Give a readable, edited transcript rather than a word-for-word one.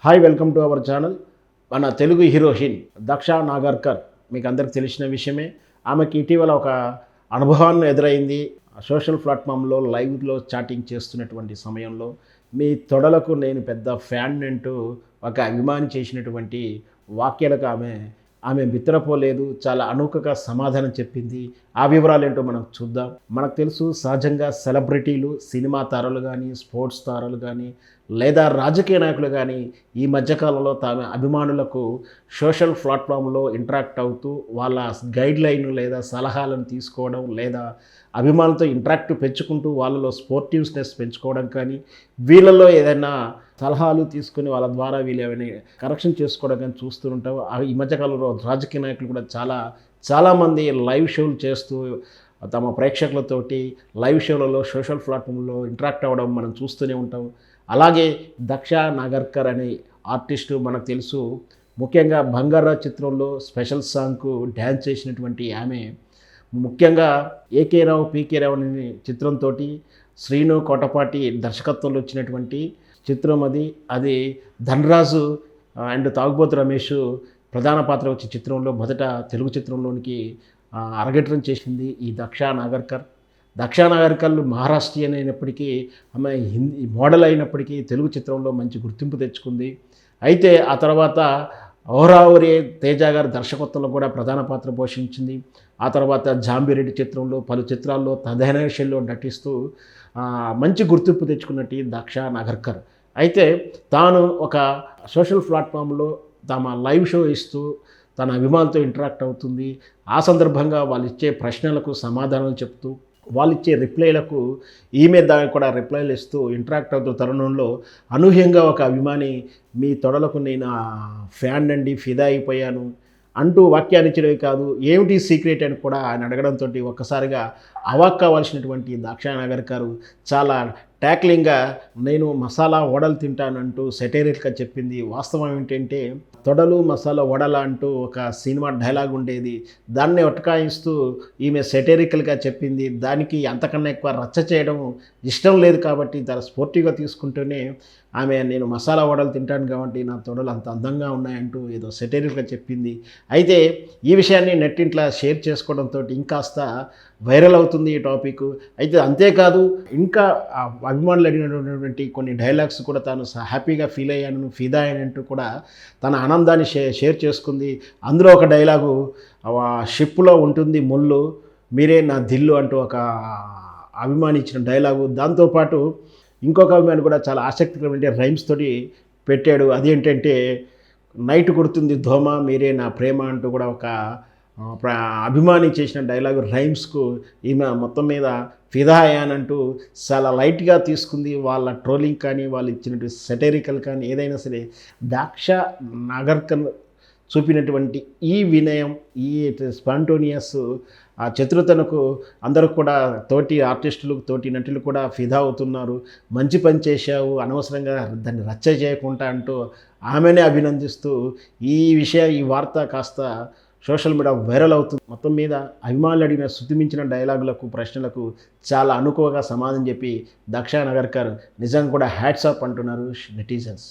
Hi welcome to our channel. మన Telugu heroine Daksha Nagarkar మీకు అందరికి తెలిసిన విషయమే. ఆమెకి ఇటీవల ఒక అనుభవాన్ని ఎదురైంది. సోషల్ ప్లాట్ఫామ్లో లైవ్లో చాటింగ్ చేస్తున్నటువంటి సమయంలో మీ తొడలకు నేను పెద్ద ఫ్యాన్ అంటూ ఒక అభిమాని చేసినటువంటి వాక్యాలకు ఆమె బిత్తరపోలేదు. చాలా అనూకగా సమాధానం చెప్పింది. ఆ వివరాలు ఏంటో మనం చూద్దాం. మనకు తెలుసు, సహజంగా సెలబ్రిటీలు, సినిమా తారలు కానీ, స్పోర్ట్స్ తారలు కానీ, లేదా రాజకీయ నాయకులు కానీ ఈ మధ్యకాలంలో తమ అభిమానులకు సోషల్ ప్లాట్ఫామ్లో ఇంటరాక్ట్ అవుతూ వాళ్ళ గైడ్ లైన్ లేదా సలహాలను తీసుకోవడం, లేదా అభిమానులతో ఇంటరాక్ట్ పెంచుకుంటూ వాళ్ళలో స్పోర్టివ్స్నెస్ పెంచుకోవడం కానీ, వీళ్ళలో ఏదైనా సలహాలు తీసుకుని వాళ్ళ ద్వారా వీళ్ళు ఏమైనా కరెక్షన్ చేసుకోవడం కానీ చూస్తూ ఉంటాం. ఈ మధ్యకాలంలో రాజకీయ నాయకులు కూడా చాలామంది లైవ్ షోలు చేస్తూ తమ ప్రేక్షకులతోటి లైవ్ షోలలో సోషల్ ప్లాట్ఫామ్లో ఇంటరాక్ట్ అవ్వడం మనం చూస్తూనే ఉంటాం. అలాగే దక్ష నాగర్కర్ అనే ఆర్టిస్టు మనకు తెలుసు. ముఖ్యంగా బంగారా చిత్రంలో స్పెషల్ సాంగ్కు డ్యాన్స్ చేసినటువంటి ఆమె ముఖ్యంగా ఏకే రావు పీకే రావు అనే చిత్రంతో శ్రీను కోటపాటి దర్శకత్వంలో వచ్చినటువంటి చిత్రం అది ధనరాజు అండ్ తాగుబోతు రమేష్ ప్రధాన పాత్ర వచ్చే చిత్రంలో మొదట తెలుగు చిత్రంలోనికి అరగేట్రం చేసింది ఈ దక్ష నాగర్కర్ మహారాష్ట్రీయన్ అయినప్పటికీ ఆమె హిందీ మోడల్ అయినప్పటికీ తెలుగు చిత్రంలో మంచి గుర్తింపు తెచ్చుకుంది. అయితే ఆ తర్వాత ఓరావరి తేజ గారి దర్శకత్వంలో కూడా ప్రధాన పాత్ర పోషించింది. ఆ తర్వాత జాంబిరెడ్డి చిత్రంలో పలు చిత్రాల్లో తదైన విషయంలో నటిస్తూ మంచి గుర్తింపు తెచ్చుకున్నట్టు దక్ష నాగర్కర్. అయితే తాను ఒక సోషల్ ప్లాట్ఫామ్లో తమ లైవ్ షో ఇస్తూ తన అభిమానులతో ఇంటరాక్ట్ అవుతుంది. ఆ సందర్భంగా వాళ్ళు ఇచ్చే ప్రశ్నలకు సమాధానాలు చెప్తూ, వాళ్ళు ఇచ్చే రిప్లైలకు ఈమె దానికి కూడా రిప్లైలు ఇస్తూ ఇంటరాక్ట్ అవుతున్న తరుణంలో అనూహ్యంగా ఒక అభిమాని మీ తొడలకు నేను ఫ్యాన్ అండి, ఫిదా అయిపోయాను అంటూ వ్యాఖ్యానించడమే కాదు, ఏమిటి సీక్రెట్ అని కూడా ఆయన అడగడంతో ఒక్కసారిగా అవాక్ కావాల్సినటువంటి దక్ష నాగర్కర్ చాలా ట్యాక్లింగ్గా నేను మసాలా వడలు తింటానంటూ సెటైరిక్గా చెప్పింది. వాస్తవం ఏంటంటే తొడలు మసాలా వడల అంటూ ఒక సినిమా డైలాగ్ ఉండేది. దాన్ని ఒటకాయిస్తూ ఈమె సెటైరికల్గా చెప్పింది. దానికి అంతకన్నా ఎక్కువ రచ్చ చేయడం ఇష్టం లేదు కాబట్టి చాలా స్పోర్టివ్గా తీసుకుంటూనే ఆమె నేను మసాలా వడలు తింటాను కాబట్టి నా తొడలు అంత అందంగా ఉన్నాయంటూ ఏదో సెటైరికల్గా చెప్పింది. అయితే ఈ విషయాన్ని నెట్టింట్లో షేర్ చేసుకోవడంతో ఇంకాస్త వైరల్ అవుతుంది ఈ టాపిక్. అయితే అంతేకాదు, ఇంకా అభిమానులు అడిగినటువంటి కొన్ని డైలాగ్స్ కూడా తాను హ్యాపీగా ఫీల్ అయ్యాను, ఫిదా అయ్యానంటూ కూడా తన ఆనందాన్ని షేర్ చేసుకుంది. అందులో ఒక డైలాగు, షిప్లో ఉంటుంది ముళ్ళు, మీరే నా దిల్లు అంటూ ఒక అభిమాని ఇచ్చిన డైలాగు. దాంతోపాటు ఇంకొక అభిమాని కూడా చాలా ఆసక్తికరమైన రైమ్స్ తోటి పెట్టాడు. అదేంటంటే నైట్ కొడుతుంది దోమ, మీరే నా ప్రేమ అంటూ కూడా ఒక అభిమాని చేసిన డైలాగు రైమ్స్కు ఈమె మొత్తం మీద ఫిదా అయ్యానంటూ చాలా లైట్గా తీసుకుంది. వాళ్ళ ట్రోలింగ్ కానీ, వాళ్ళు ఇచ్చినటువంటి సెటైరికల్ కానీ ఏదైనా సరే దక్ష నాగర్కర్ చూపినటువంటి ఈ వినయం, ఈ స్పాంటోనియస్ చతురతనకు అందరూ కూడా తోటి ఆర్టిస్టులు, తోటి నటులు కూడా ఫిదా అవుతున్నారు. మంచి పని చేశావు, అనవసరంగా దాన్ని రచ్చ చేయకుండా అంటూ ఆమెనే అభినందిస్తూ ఈ వార్త కాస్త సోషల్ మీడియా వైరల్ అవుతుంది. మొత్తం మీద అభిమానులు అడిగిన శృతిమించిన డైలాగులకు, ప్రశ్నలకు చాలా అనుకువగా సమాధానం చెప్పి దక్ష నాగర్కర్ నిజంగా కూడా హ్యాట్స్ ఆఫ్ అంటున్నారు నెటిజన్స్.